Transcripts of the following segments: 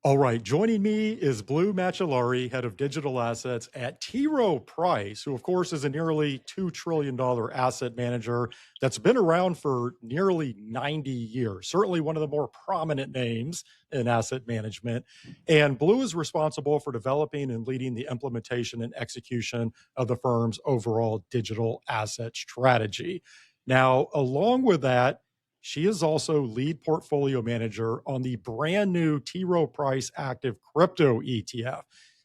All right, joining me is Blue Macellari, head of digital assets at Rowe Price, who, of course, is a nearly $2 trillion asset manager that's been around for nearly 90 years, certainly one of the more prominent names in asset management. And Blue is responsible for developing and leading the implementation and execution of the firm's overall digital asset strategy. Now, along with that, she is also lead portfolio manager on the brand new T. Rowe Price active crypto ETF,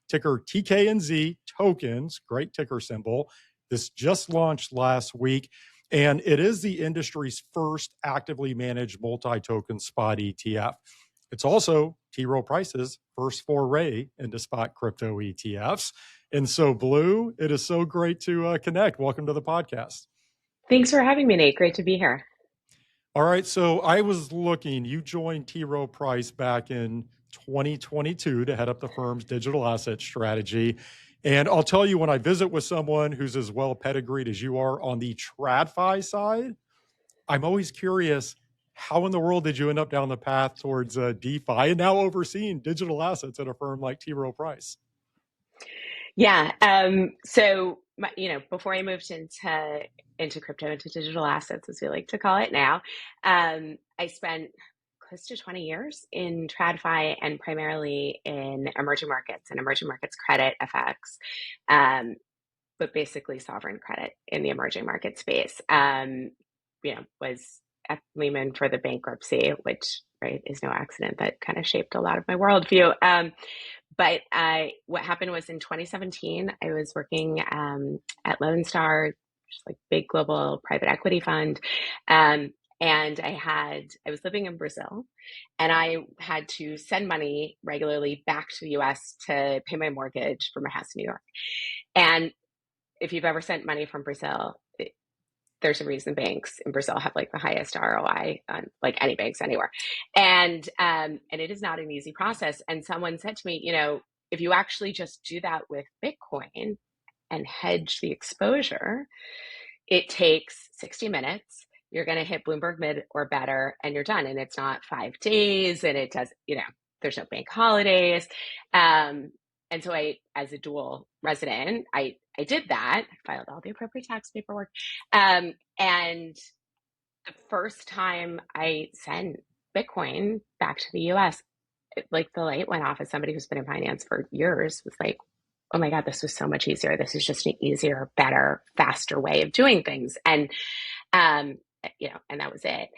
ticker TKNZ tokens, great ticker symbol. This just launched last week, and it is the industry's first actively managed multi token spot ETF. It's also T. Rowe Price's first foray into spot crypto ETFs. And so, Blue, it is so great to connect. Welcome to the podcast. Thanks for having me, Nate. Great to be here. All right. So I was looking, you joined T. Rowe Price back in 2022 to head up the firm's digital asset strategy. And I'll tell you, when I visit with someone who's as well pedigreed as you are on the TradFi side, I'm always curious, how in the world did you end up down the path towards DeFi and now overseeing digital assets at a firm like T. Rowe Price? Yeah. Before I moved into crypto, into digital assets, as we like to call it now, I spent close to 20 years in TradFi and primarily in emerging markets and emerging markets credit FX, but basically sovereign credit in the emerging market space. Was at Lehman for the bankruptcy, which right is no accident. That kind of shaped a lot of my worldview. What happened was in 2017, I was working at Lone Star, just like big global private equity fund. And I was living in Brazil, and I had to send money regularly back to the US to pay my mortgage for my house in New York. And if you've ever sent money from Brazil, there's a reason banks in Brazil have like the highest ROI on like any banks anywhere. And it is not an easy process. And someone said to me, if you actually just do that with Bitcoin and hedge the exposure, it takes 60 minutes. You're going to hit Bloomberg mid or better, and you're done. And it's not 5 days, and it does, there's no bank holidays. And so as a dual resident, I did that. I filed all the appropriate tax paperwork. And the first time I sent Bitcoin back to the US, like the light went off as somebody who's been in finance for years, was like, oh my God, this was so much easier. This is just an easier, better, faster way of doing things. And that was it.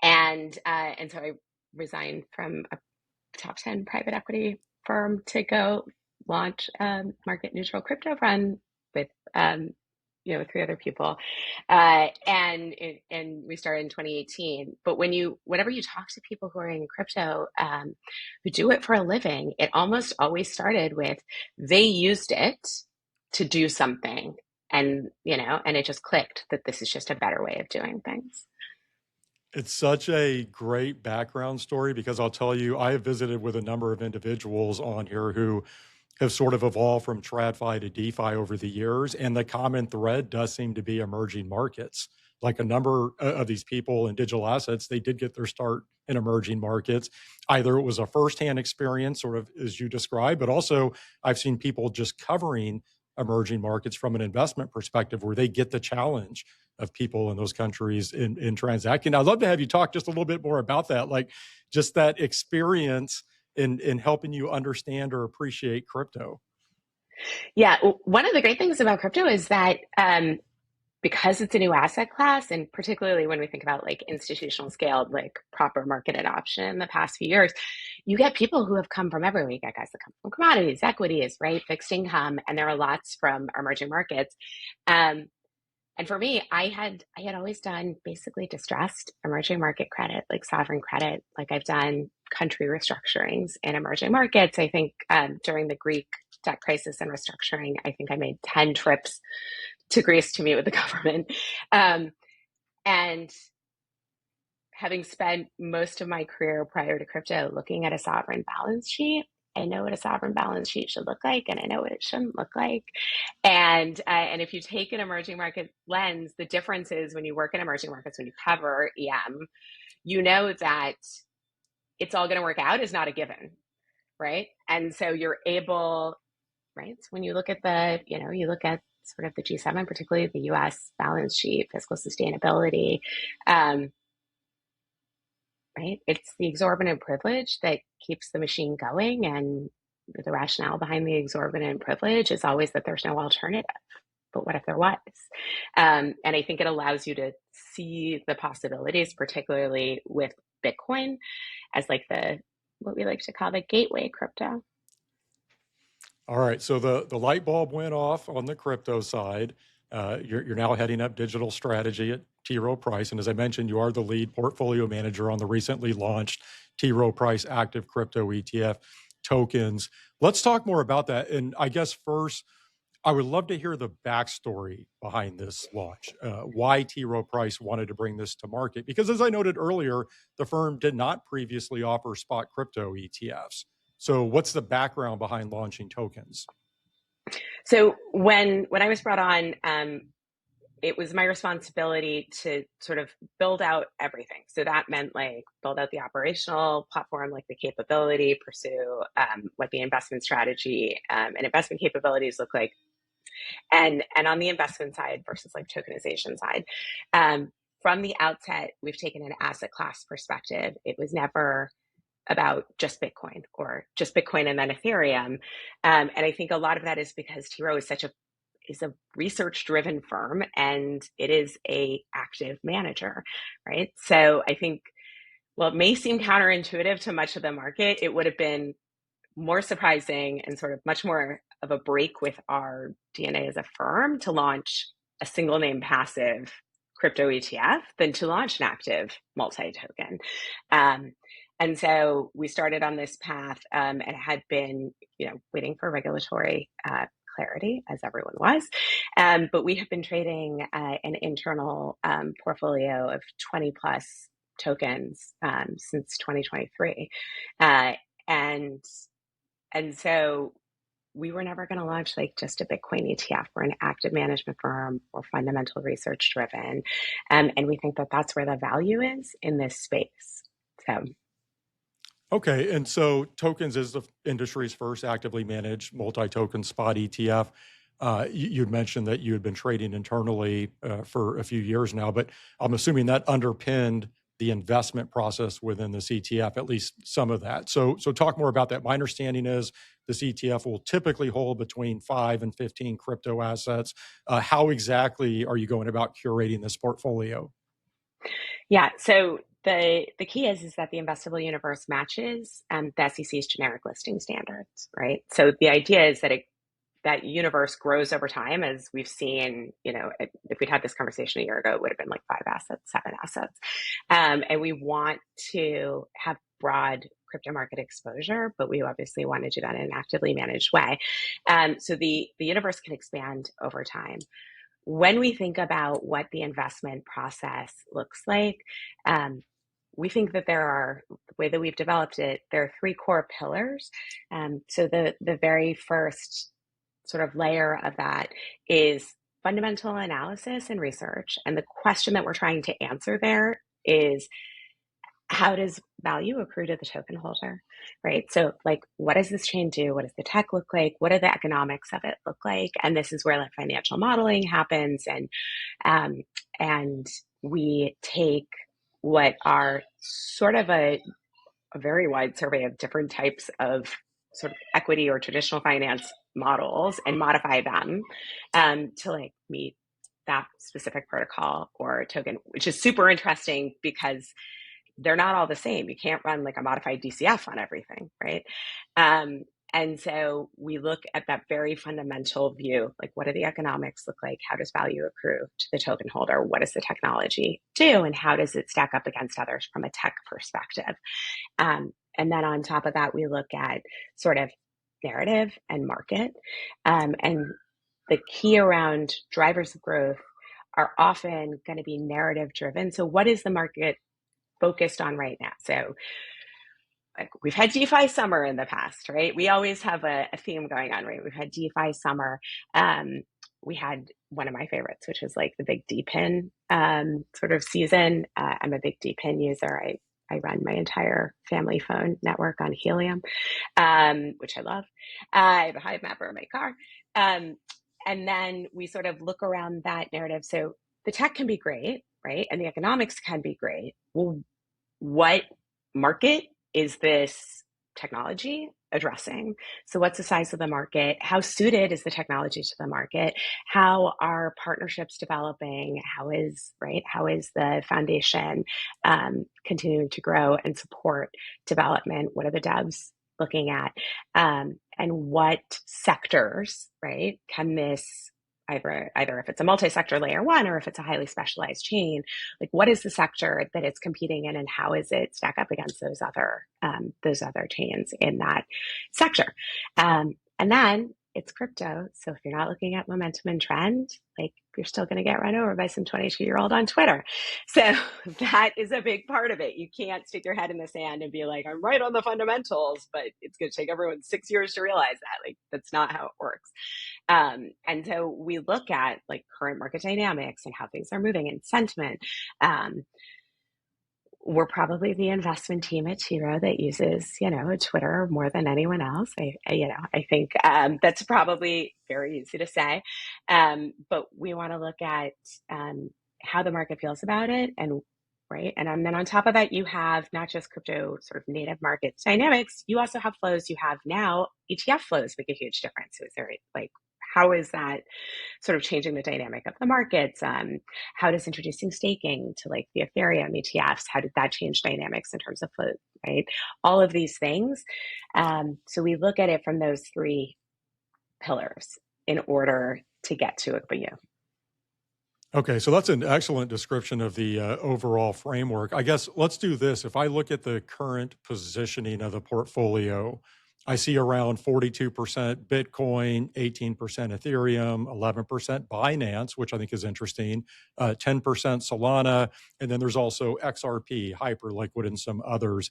And so I resigned from a top 10 private equity firm to go launch a market neutral crypto fund with 3 other people, and we started in 2018. But whenever you talk to people who are in crypto, who do it for a living, it almost always started with they used it to do something, and it just clicked that this is just a better way of doing things. It's such a great background story because I'll tell you, I have visited with a number of individuals on here who have sort of evolved from TradFi to DeFi over the years. And the common thread does seem to be emerging markets. Like a number of these people in digital assets, they did get their start in emerging markets. Either it was a firsthand experience, sort of as you described, but also I've seen people just covering emerging markets from an investment perspective where they get the challenge of people in those countries in transacting. I'd love to have you talk just a little bit more about that, like just that experience in helping you understand or appreciate crypto. Yeah, one of the great things about crypto is that because it's a new asset class, and particularly when we think about like institutional scaled, like proper market adoption in the past few years, you get people who have come from everywhere. You get guys that come from commodities, equities, right, fixed income, and there are lots from emerging markets. And for me, I had always done basically distressed emerging market credit, like sovereign credit. Like I've done country restructurings in emerging markets. I think during the Greek debt crisis and restructuring, I think I made 10 trips to Greece to meet with the government. And having spent most of my career prior to crypto looking at a sovereign balance sheet, I know what a sovereign balance sheet should look like, and I know what it shouldn't look like. And if you take an emerging market lens, the difference is when you work in emerging markets, when you cover EM, you know that it's all going to work out is not a given. right? And so you're able, right? So when you look at you look at sort of the G7, particularly the US balance sheet, fiscal sustainability, um, right? It's the exorbitant privilege that keeps the machine going. And the rationale behind the exorbitant privilege is always that there's no alternative. But what if there was? And I think it allows you to see the possibilities, particularly with Bitcoin as like what we like to call the gateway crypto. All right. So the light bulb went off on the crypto side. You're now heading up digital strategy at T. Rowe Price. And as I mentioned, you are the lead portfolio manager on the recently launched T. Rowe Price active crypto ETF tokens. Let's talk more about that. And I guess first, I would love to hear the backstory behind this launch. Why T. Rowe Price wanted to bring this to market? Because as I noted earlier, the firm did not previously offer spot crypto ETFs. So what's the background behind launching tokens? So when I was brought on, it was my responsibility to sort of build out everything. So that meant like build out the operational platform, like the capability, pursue what the investment strategy and investment capabilities look like, and on the investment side versus like tokenization side. From the outset, we've taken an asset class perspective. It was never about just Bitcoin or just Bitcoin and then Ethereum. And I think a lot of that is because T. Rowe is a research driven firm, and it is a active manager, right? So I think, well, it may seem counterintuitive to much of the market. It would have been more surprising and sort of much more of a break with our DNA as a firm to launch a single name passive crypto ETF than to launch an active multi-token. And so we started on this path and had been, waiting for regulatory clarity, as everyone was. But we have been trading an internal portfolio of 20 plus tokens since 2023. And so we were never going to launch like just a Bitcoin ETF. We're an active management firm. We're fundamental research driven. And we think that that's where the value is in this space. So. Okay. And so tokens is the industry's first actively managed multi-token spot ETF. You'd mentioned that you had been trading internally for a few years now, but I'm assuming that underpinned the investment process within this ETF, at least some of that. So talk more about that. My understanding is this ETF will typically hold between 5 and 15 crypto assets. How exactly are you going about curating this portfolio? Yeah, so the key is that the investable universe matches the SEC's generic listing standards, right? So the idea is that that universe grows over time, as we've seen. If we'd had this conversation a year ago, it would have been like 5 assets, 7 assets, and we want to have broad crypto market exposure, but we obviously want to do that in an actively managed way. So the universe can expand over time. When we think about what the investment process looks like, we think that the way that we've developed it, there are 3 core pillars. So the very first sort of layer of that is fundamental analysis and research. And the question that we're trying to answer there is, how does value accrue to the token holder, right? So like, what does this chain do? What does the tech look like? What do the economics of it look like? And this is where like financial modeling happens. And we take what are sort of a very wide survey of different types of sort of equity or traditional finance models and modify them to like meet that specific protocol or token, which is super interesting because they're not all the same. You can't run like a modified DCF on everything, right? And so we look at that very fundamental view, like what do the economics look like? How does value accrue to the token holder? What does the technology do? And how does it stack up against others from a tech perspective? And then on top of that, we look at sort of narrative and market. And the key around drivers of growth are often going to be narrative driven. So what is the market focused on right now? So like we've had DeFi summer in the past, right? We always have a theme going on, right? We've had DeFi summer. We had one of my favorites, which was like the big DPIN sort of season. I'm a big DPIN user. I run my entire family phone network on Helium, which I love. I have a Hive mapper in my car. And then we sort of look around that narrative. So the tech can be great, right? And the economics can be great. Well, what market is this technology addressing? So what's the size of the market? How suited is the technology to the market? How are partnerships developing? How is the foundation continuing to grow and support development? What are the devs looking at? And what sectors, right, can this either if it's a multi-sector layer one or if it's a highly specialized chain, like what is the sector that it's competing in and how is it stack up against those other chains in that sector? And then it's crypto. So if you're not looking at momentum and trend, like you're still going to get run over by some 22-year-old on Twitter. So that is a big part of it. You can't stick your head in the sand and be like, I'm right on the fundamentals, but it's going to take everyone 6 years to realize that. Like that's not how it works. And so we look at like current market dynamics and how things are moving and sentiment. We're probably the investment team at T. Rowe that uses, Twitter more than anyone else. I think that's probably very easy to say, but we want to look at how the market feels about it, and right, and then on top of that, you have not just crypto sort of native market dynamics. You also have flows. You have now ETF flows make a huge difference. So is there like how is that sort of changing the dynamic of the markets? How does introducing staking to like the Ethereum ETFs, how did that change dynamics in terms of float, right? All of these things. So we look at it from those three pillars in order to get to it for you. Okay, so that's an excellent description of the overall framework. I guess let's do this. If I look at the current positioning of the portfolio, I see around 42% Bitcoin, 18% Ethereum, 11% Binance, which I think is interesting, 10% Solana, and then there's also XRP, Hyperliquid, and some others.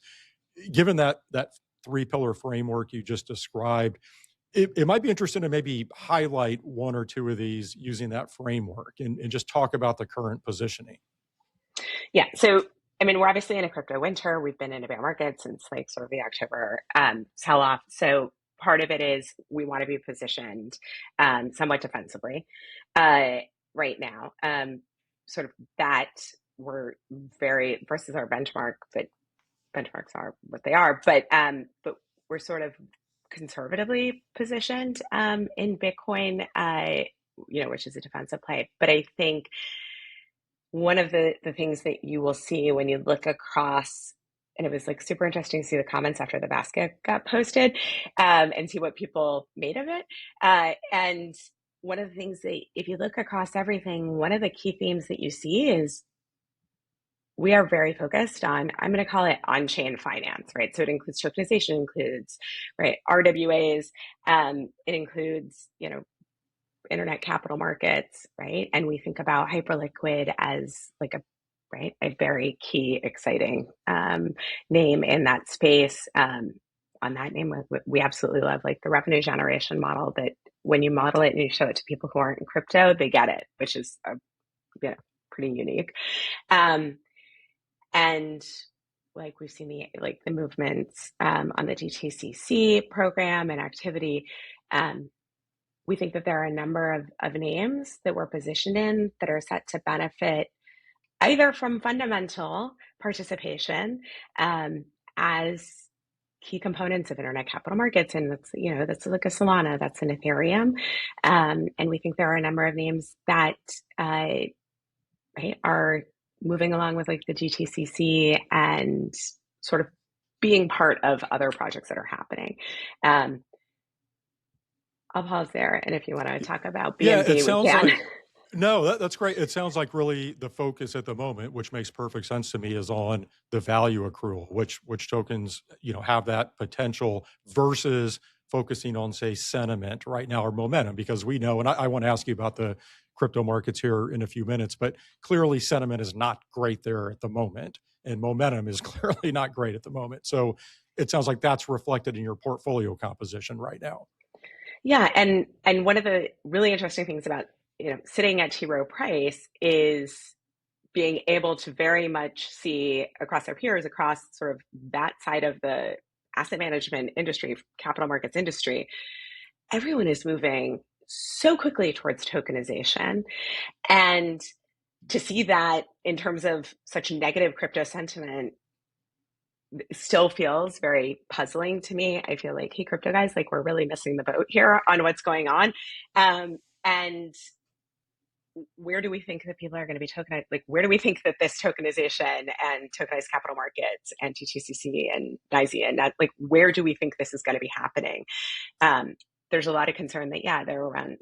Given that three-pillar framework you just described, it might be interesting to maybe highlight one or two of these using that framework and just talk about the current positioning. Yeah. So, I mean, we're obviously in a crypto winter. We've been in a bear market since like sort of the October sell off. So part of it is we want to be positioned somewhat defensively right now. Sort of that we're very versus our benchmark, but benchmarks are what they are. But we're sort of conservatively positioned in Bitcoin, which is a defensive play. But I think one of the things that you will see when you look across, and it was like super interesting to see the comments after the basket got posted and see what people made of it. And one of the things that if you look across everything, one of the key themes that you see is we are very focused on, I'm going to call it on-chain finance, right? So it includes tokenization, includes, right, RWAs, it includes, internet capital markets, right? And we think about Hyperliquid as like a very key, exciting name in that space. On that name, we absolutely love like the revenue generation model that when you model it and you show it to people who aren't in crypto, they get it, which is pretty unique. And like we've seen the movements on the DTCC program and activity. We think that there are a number of names that we're positioned in that are set to benefit either from fundamental participation as key components of internet capital markets. And that's like a Solana, that's an Ethereum. And we think there are a number of names that are moving along with like the GTCC and sort of being part of other projects that are happening. I'll pause there. And if you want to talk about BNB, it sounds we can. like, no, that's great. It sounds like really the focus at the moment, which makes perfect sense to me, is on the value accrual, which tokens, have that potential versus focusing on, say, sentiment right now or momentum, because we know, and I want to ask you about the crypto markets here in a few minutes, but clearly sentiment is not great there at the moment, and momentum is clearly not great at the moment. So it sounds like that's reflected in your portfolio composition right now. Yeah, and one of the really interesting things about sitting at T. Rowe Price is being able to very much see across our peers, across sort of that side of the asset management industry, capital markets industry, everyone is moving so quickly towards tokenization. And to see that in terms of such negative crypto sentiment still feels very puzzling to me. I feel like, hey, crypto guys, like we're really missing the boat here on what's going on. And where do we think that people are going to be tokenized? Like, where do we think that this tokenization and tokenized capital markets and TTCC and NYSE and that, like, where do we think this is going to be happening? There's a lot of concern that, yeah, they're around,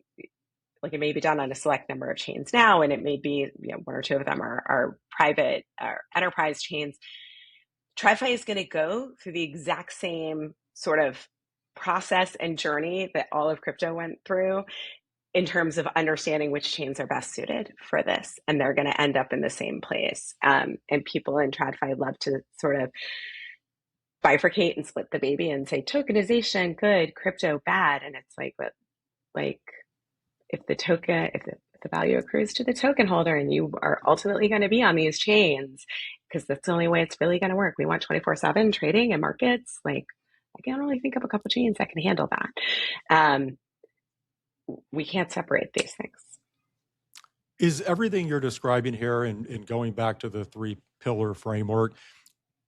like it may be done on a select number of chains now, and it may be, one or two of them are private or enterprise chains. TradFi is going to go through the exact same sort of process and journey that all of crypto went through in terms of understanding which chains are best suited for this. And they're going to end up in the same place. And people in TradFi love to sort of bifurcate and split the baby and say tokenization, good, crypto, bad. And it's like if the value accrues to the token holder and you are ultimately going to be on these chains, because that's the only way it's really going to work. We want 24/7 trading and markets. Like, I can only think of a couple chains that can handle that. We can't separate these things. Is everything you're describing here and going back to the 3-pillar framework,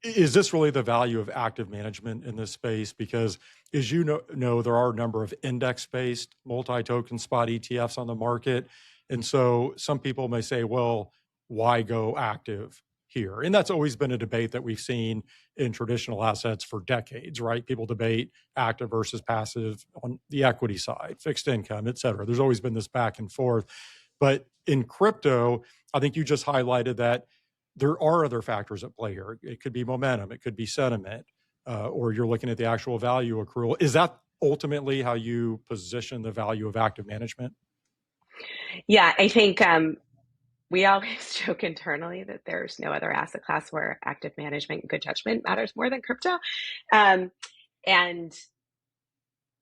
is this really the value of active management in this space? Because as you know, there are a number of index-based multi-token spot ETFs on the market. And so some people may say, well, why go active here? And that's always been a debate that we've seen in traditional assets for decades, right? People debate active versus passive on the equity side, fixed income, et cetera. There's always been this back and forth. But in crypto, I think you just highlighted that there are other factors at play here. It could be momentum, it could be sentiment, or you're looking at the actual value accrual. Is that ultimately how you position the value of active management? Yeah, I think we always joke internally that there's no other asset class where active management and good judgment matters more than crypto. Um, and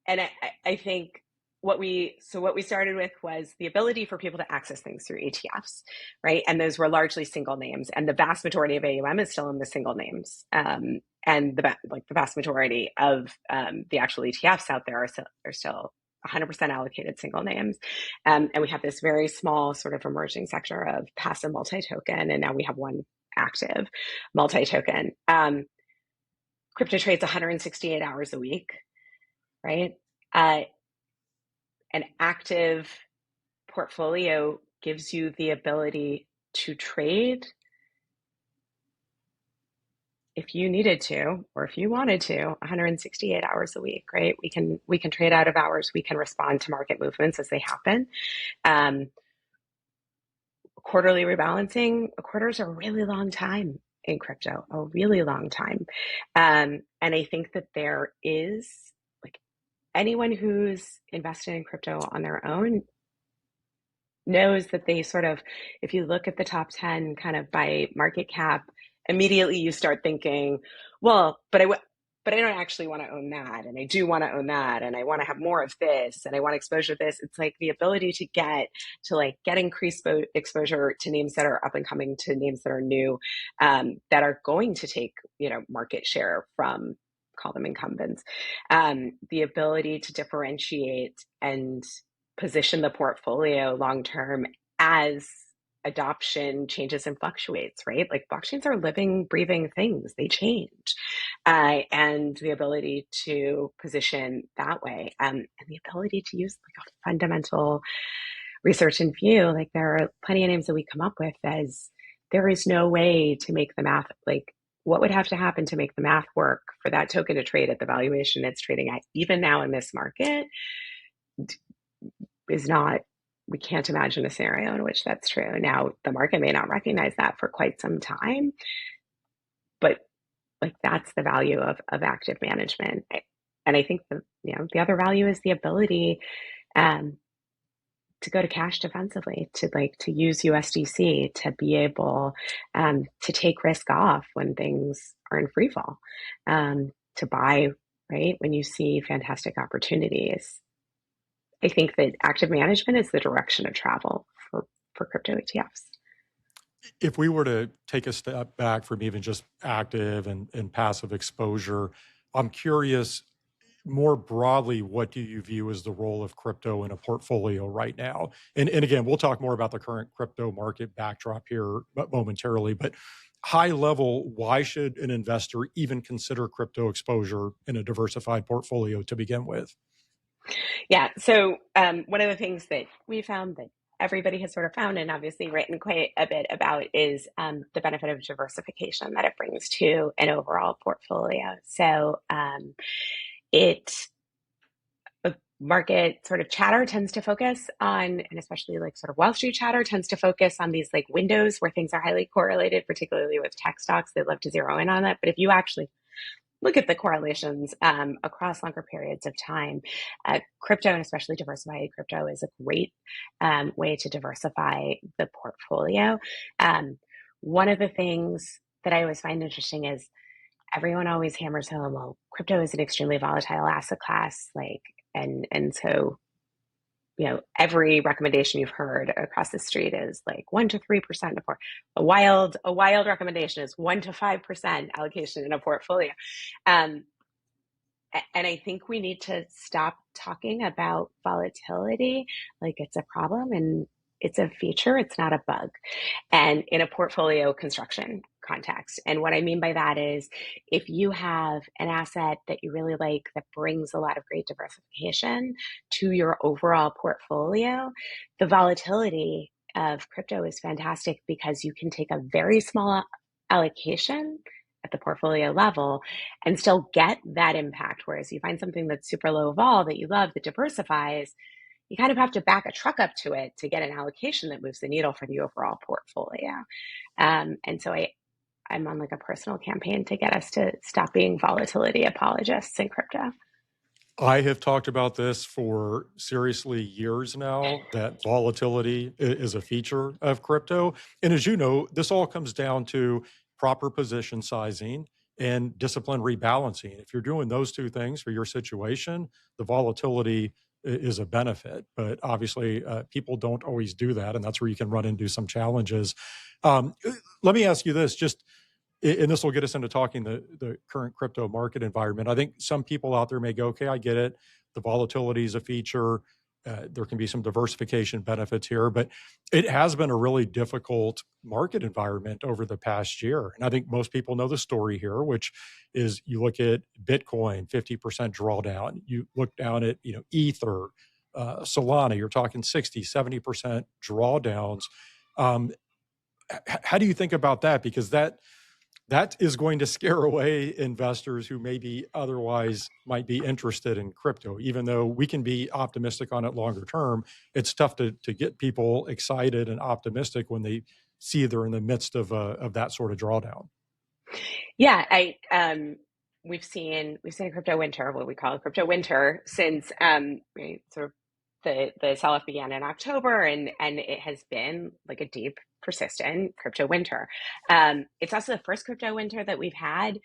I think what we started with was the ability for people to access things through ETFs, right? And those were largely single names, and the vast majority of AUM is still in the single names. And the vast majority of the actual ETFs out there are still 100% allocated single names. And we have this very small sort of emerging sector of passive multi-token, and now we have one active multi-token. Crypto trades 168 hours a week, right? An active portfolio gives you the ability to trade if you needed to, or if you wanted to, 168 hours a week, right? We can trade out of hours. We can respond to market movements as they happen. Quarterly rebalancing, a quarter is a really long time in crypto, a really long time. And I think that there is, like, anyone who's invested in crypto on their own knows that they sort of, if you look at the top 10 kind of by market cap, immediately you start thinking, well, but I don't actually want to own that, and I do want to own that, and I want to have more of this, and I want exposure to this. It's like the ability to get increased exposure to names that are up and coming, to names that are new, that are going to take market share from, call them incumbents. The ability to differentiate and position the portfolio long term as adoption changes and fluctuates, right? Like, blockchains are living, breathing things, they change. And the ability to position that way, and the ability to use like a fundamental research and view. Like, there are plenty of names that we come up with as there is no way to make the math, like, what would have to happen to make the math work for that token to trade at the valuation it's trading at, even now in this market, is not, we can't imagine a scenario in which that's true. Now, the market may not recognize that for quite some time, but like, that's the value of active management. And I think the other value is the ability to go to cash defensively, to use USDC, to be able to take risk off when things are in free fall, to buy, right, when you see fantastic opportunities. I think that active management is the direction of travel for crypto ETFs. If we were to take a step back from even just active and passive exposure, I'm curious more broadly, what do you view as the role of crypto in a portfolio right now? And again, we'll talk more about the current crypto market backdrop here momentarily, but high level, why should an investor even consider crypto exposure in a diversified portfolio to begin with? Yeah. So one of the things that we found that everybody has sort of found and obviously written quite a bit about is the benefit of diversification that it brings to an overall portfolio. So it market sort of chatter tends to focus on, and especially like sort of Wall Street chatter tends to focus on these like windows where things are highly correlated, particularly with tech stocks. They love to zero in on that. But if you actually look at the correlations across longer periods of time, crypto and especially diversified crypto is a great way to diversify the portfolio. One of the things that I always find interesting is everyone always hammers home, well, crypto is an extremely volatile asset class, like, and so every recommendation you've heard across the street is like 1 to 3% of a wild recommendation is 1 to 5% allocation in a portfolio. Um, and I think we need to stop talking about volatility like it's a problem and it's a feature, it's not a bug, and in a portfolio construction context. And what I mean by that is if you have an asset that you really like that brings a lot of great diversification to your overall portfolio, the volatility of crypto is fantastic because you can take a very small allocation at the portfolio level and still get that impact. Whereas you find something that's super low vol that you love that diversifies, you kind of have to back a truck up to it to get an allocation that moves the needle for the overall portfolio. And so I'm on like a personal campaign to get us to stop being volatility apologists in crypto. I have talked about this for seriously years now that volatility is a feature of crypto. And as you know, this all comes down to proper position sizing and discipline rebalancing. If you're doing those two things for your situation, the volatility is a benefit. But obviously, people don't always do that. And that's where you can run into some challenges. Let me ask you this just and this will get us into talking the current crypto market environment. I think some people out there may go, okay, I get it. The volatility is a feature. There can be some diversification benefits here, but it has been a really difficult market environment over the past year. And I think most people know the story here, which is you look at Bitcoin, 50% drawdown. You look down at, Ether, Solana, you're talking 60, 70% drawdowns. Um, how do you think about that? Because that is going to scare away investors who maybe otherwise might be interested in crypto. Even though we can be optimistic on it longer term, it's tough to get people excited and optimistic when they see they're in the midst of that sort of drawdown. Yeah, we've seen a crypto winter, what we call a crypto winter, since right, sort of the sell off began in October, and it has been like a deep, persistent crypto winter. It's also the first crypto winter that we've had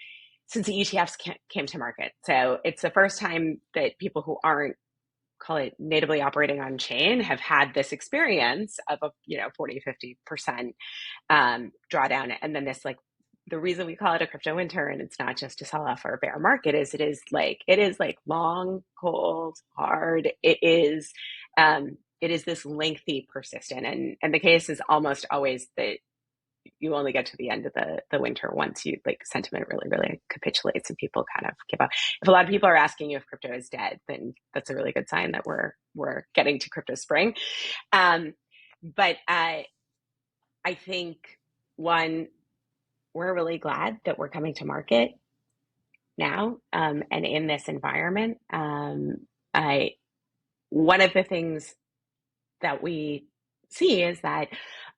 since the ETFs came to market. So it's the first time that people who aren't, call it, natively operating on chain have had this experience of a 40-50% drawdown, and then this like the reason we call it a crypto winter and it's not just a sell off or a bear market is it is like long, cold, hard. It is this lengthy, persistent, and the case is almost always that you only get to the end of the winter once you like sentiment really, really capitulates and people kind of give up. If a lot of people are asking you if crypto is dead, then that's a really good sign that we're getting to crypto spring. But I think one, we're really glad that we're coming to market now, and in this environment. I One of the things that we see is that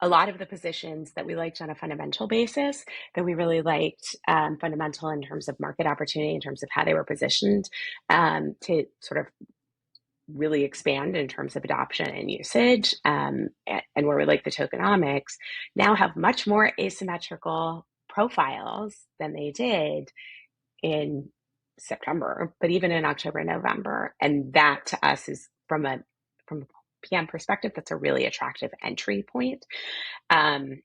a lot of the positions that we liked on a fundamental basis, that we really liked fundamental in terms of market opportunity, in terms of how they were positioned to sort of really expand in terms of adoption and usage, and where we like the tokenomics, now have much more asymmetrical profiles than they did in September, but even in October and November. And that to us is from a PM perspective, that's a really attractive entry point. Um,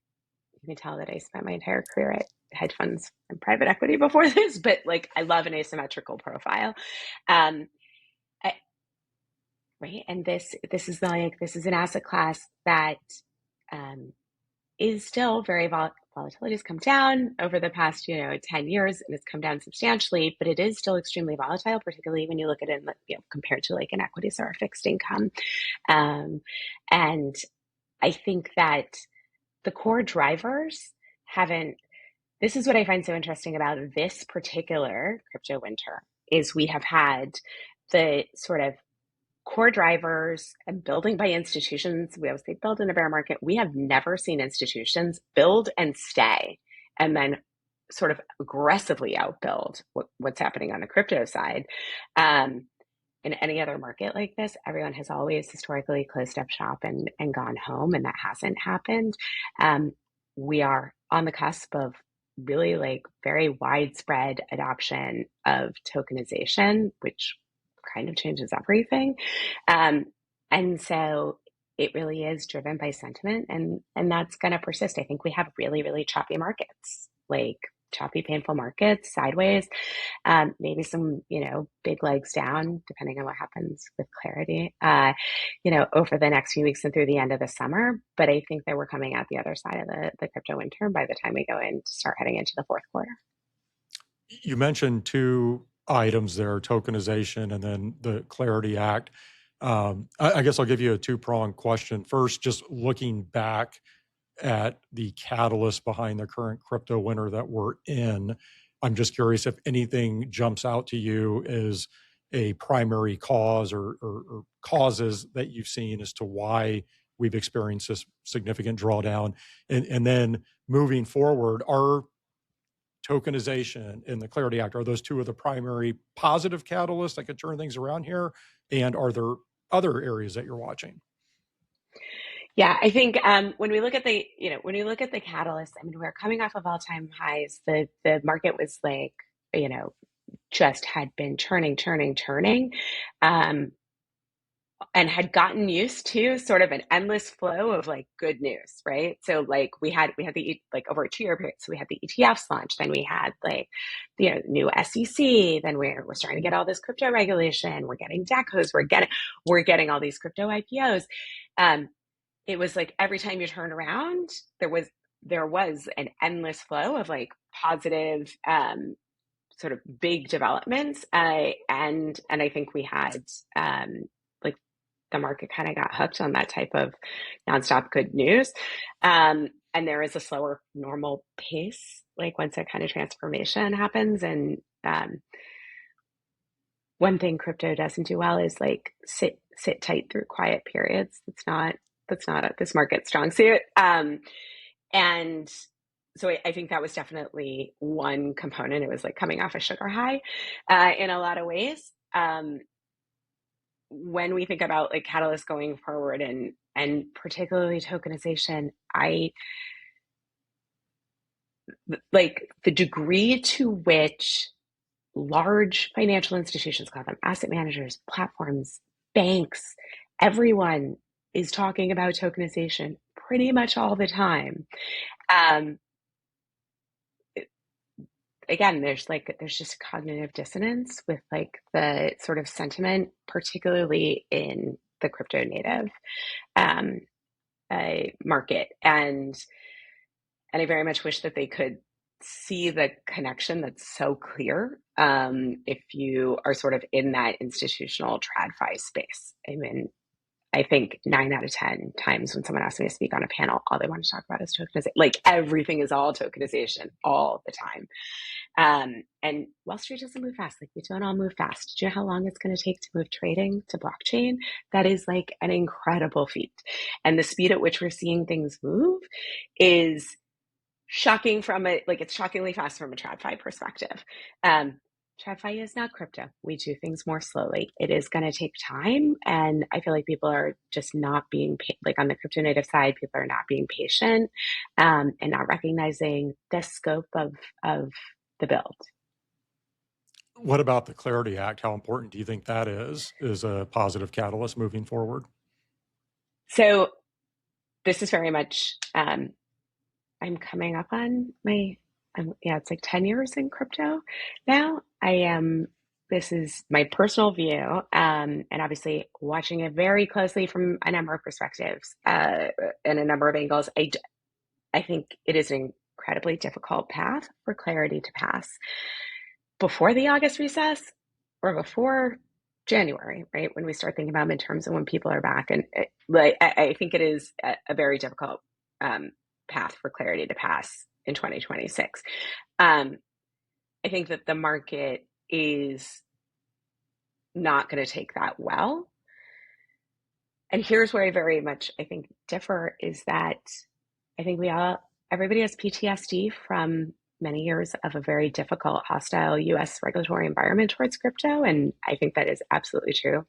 can tell that I spent my entire career at hedge funds and private equity before this, but like I love an asymmetrical profile. Um, I, right. And this is this is an asset class that um, is still very volatility has come down over the past 10 years, and it's come down substantially, but it is still extremely volatile, particularly when you look at it compared to like an equities or a fixed income. And I think that the core drivers haven't. This is what I find so interesting about this particular crypto winter is we have had the sort of core drivers and building by institutions. We always say build in a bear market. We have never seen institutions build and stay and then sort of aggressively outbuild what's happening on the crypto side. In any other market like this, everyone has always historically closed up shop and gone home, and that hasn't happened. We are on the cusp of really like very widespread adoption of tokenization, which kind of changes everything. Um, and so it really is driven by sentiment, and that's going to persist. I think we have really, really choppy markets, like choppy, painful markets sideways. Maybe some, big legs down, depending on what happens with clarity, over the next few weeks and through the end of the summer. But I think that we're coming out the other side of the crypto winter by the time we go in to start heading into the fourth quarter. You mentioned two items there, tokenization and then the Clarity Act. I guess I'll give you a two-pronged question. First, just looking back at the catalyst behind the current crypto winter that we're in, I'm just curious if anything jumps out to you as a primary cause or causes that you've seen as to why we've experienced this significant drawdown. And then moving forward, are tokenization and the Clarity Act, are those two of the primary positive catalysts that could turn things around here? And are there other areas that you're watching? Yeah, I think when we look at the catalyst, I mean, we're coming off of all-time highs. The market was like, just had been turning, and had gotten used to sort of an endless flow of like good news, right? So like we had the like over a 2-year period. So we had the ETFs launch, then we had like new SEC, then we're starting to get all this crypto regulation, we're getting DACOs, we're getting all these crypto IPOs. It was like every time you turn around, there was an endless flow of like positive sort of big developments, and I think we had like the market kind of got hooked on that type of nonstop good news, and there is a slower normal pace like once that kind of transformation happens. And one thing crypto doesn't do well is like sit tight through quiet periods. That's not this market strong suit. And so I think that was definitely one component. It was like coming off a sugar high in a lot of ways. When we think about like catalysts going forward and particularly tokenization, I like the degree to which large financial institutions, call them asset managers, platforms, banks, everyone is talking about tokenization pretty much all the time. Again, there's just cognitive dissonance with like the sort of sentiment, particularly in the crypto native market, and I very much wish that they could see the connection that's so clear if you are sort of in that institutional TradFi space. I mean, I think 9 out of 10 times when someone asks me to speak on a panel, all they want to talk about is tokenization. Like everything is all tokenization all the time. And Wall Street doesn't move fast. Like we don't all move fast. Do you know how long it's going to take to move trading to blockchain? That is like an incredible feat. And the speed at which we're seeing things move is shocking it's shockingly fast from a TradFi perspective. TradFi is not crypto. We do things more slowly. It is going to take time. And I feel like people are just not being, like on the crypto native side, people are not being patient and not recognizing the scope of the build. What about the Clarity Act? How important do you think that is a positive catalyst moving forward? So this is very much I'm coming up on my, yeah, it's like 10 years in crypto now. I am, this is my personal view, and obviously watching it very closely from a number of perspectives, and a number of angles. I think it is an incredibly difficult path for clarity to pass before the August recess or before January, right? When we start thinking about midterms and when people are back. And I think it is a very difficult path for clarity to pass in 2026. I think that the market is not going to take that well. And here's where I very much, I think, differ is that I think everybody has PTSD from many years of a very difficult, hostile US regulatory environment towards crypto. And I think that is absolutely true.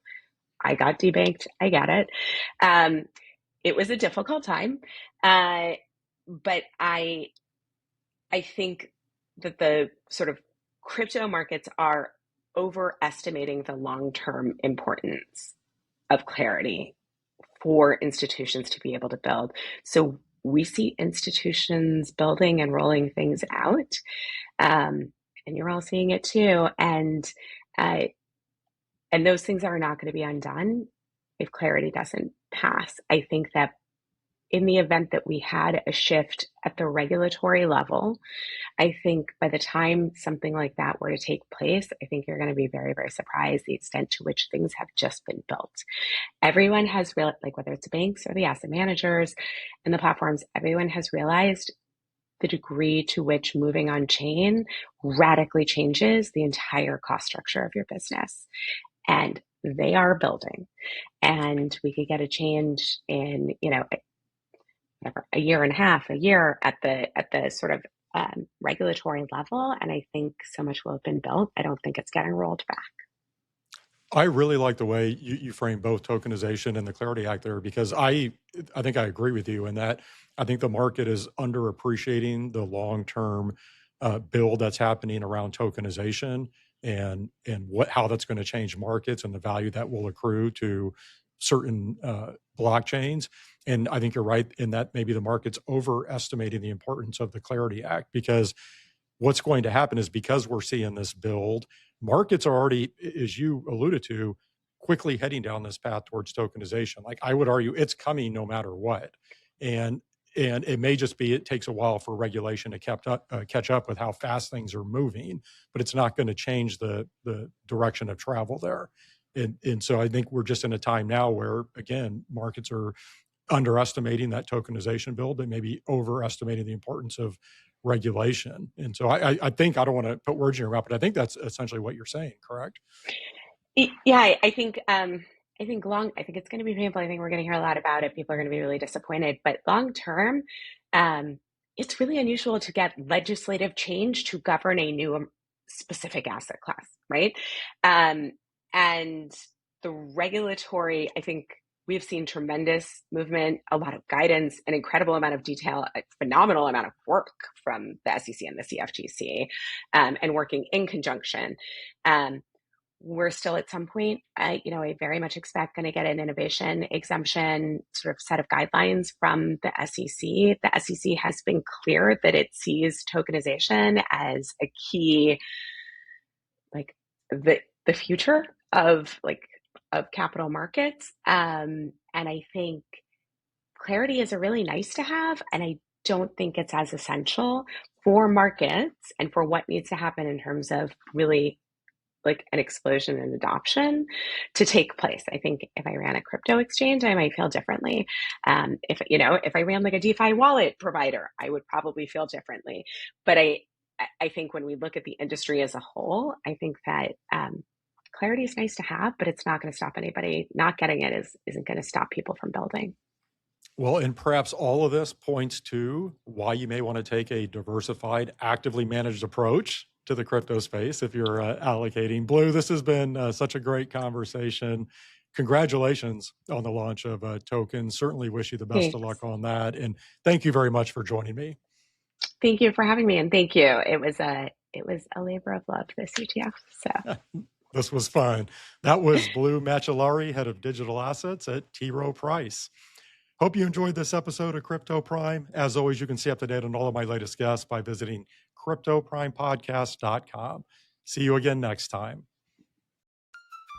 I got debanked. I get it. It was a difficult time. But I think that the sort of crypto markets are overestimating the long-term importance of clarity for institutions to be able to build. So we see institutions building and rolling things out, and you're all seeing it too. Uh, and those things are not going to be undone if clarity doesn't pass. I think that in the event that we had a shift at the regulatory level, I think by the time something like that were to take place, I think you're going to be very, very surprised the extent to which things have just been built. Everyone has real, like whether it's the banks or the asset managers and the platforms, everyone has realized the degree to which moving on chain radically changes the entire cost structure of your business. And they are building. And we could get a change in, a year and a half, a year at the sort of regulatory level. And I think so much will have been built. I don't think it's getting rolled back. I really like the way you frame both tokenization and the Clarity Act there, because I think I agree with you in that I think the market is underappreciating the long-term build that's happening around tokenization and how that's going to change markets and the value that will accrue to certain blockchains. And I think you're right in that maybe the market's overestimating the importance of the Clarity Act, because what's going to happen is because we're seeing this build, markets are already, as you alluded to, quickly heading down this path towards tokenization. Like I would argue it's coming no matter what. And it may just be it takes a while for regulation to catch up with how fast things are moving, but it's not going to change the direction of travel there. And so I think we're just in a time now where, again, markets are underestimating that tokenization build, but maybe overestimating the importance of regulation. And so I think, I don't want to put words in your mouth, but I think that's essentially what you're saying, correct? Yeah, I think I think it's going to be painful. I think we're going to hear a lot about it. People are going to be really disappointed. But long term, it's really unusual to get legislative change to govern a new specific asset class, right? And the regulatory, I think we've seen tremendous movement, a lot of guidance, an incredible amount of detail, a phenomenal amount of work from the SEC and the CFTC, and working in conjunction. We're still at some point, I very much expect going to get an innovation exemption sort of set of guidelines from the SEC. The SEC has been clear that it sees tokenization as a key, like the future of capital markets. And I think clarity is a really nice to have, and I don't think it's as essential for markets and for what needs to happen in terms of really like an explosion in adoption to take place. I think if I ran a crypto exchange, I might feel differently. If I ran like a DeFi wallet provider, I would probably feel differently. But I think when we look at the industry as a whole, I think that clarity is nice to have, but it's not going to stop anybody. Not getting it isn't going to stop people from building. Well, and perhaps all of this points to why you may want to take a diversified, actively managed approach to the crypto space if you're allocating. Blue, this has been such a great conversation. Congratulations on the launch of tokens. Certainly wish you the best of luck on that. And thank you very much for joining me. Thank you for having me, and thank you. It was a labor of love, this ETF. So this was fun. That was Blue Macellari, head of digital assets at Rowe Price. Hope you enjoyed this episode of Crypto Prime. As always, you can stay up to date on all of my latest guests by visiting cryptoprimepodcast.com. See you again next time.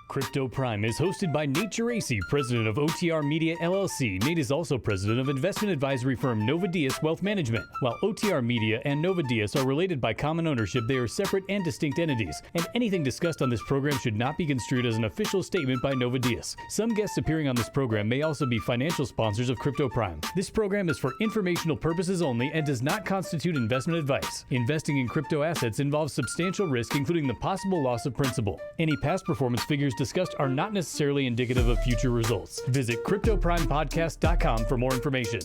Crypto Prime is hosted by Nate Geraci, president of OTR Media LLC. Nate is also president of investment advisory firm Nova Diaz Wealth Management. While OTR Media and Nova Diaz are related by common ownership, they are separate and distinct entities, and anything discussed on this program should not be construed as an official statement by Nova Diaz. Some guests appearing on this program may also be financial sponsors of Crypto Prime. This program is for informational purposes only and does not constitute investment advice. Investing in crypto assets involves substantial risk, including the possible loss of principal. Any past performance figures discussed are not necessarily indicative of future results. Visit cryptoprimepodcast.com for more information.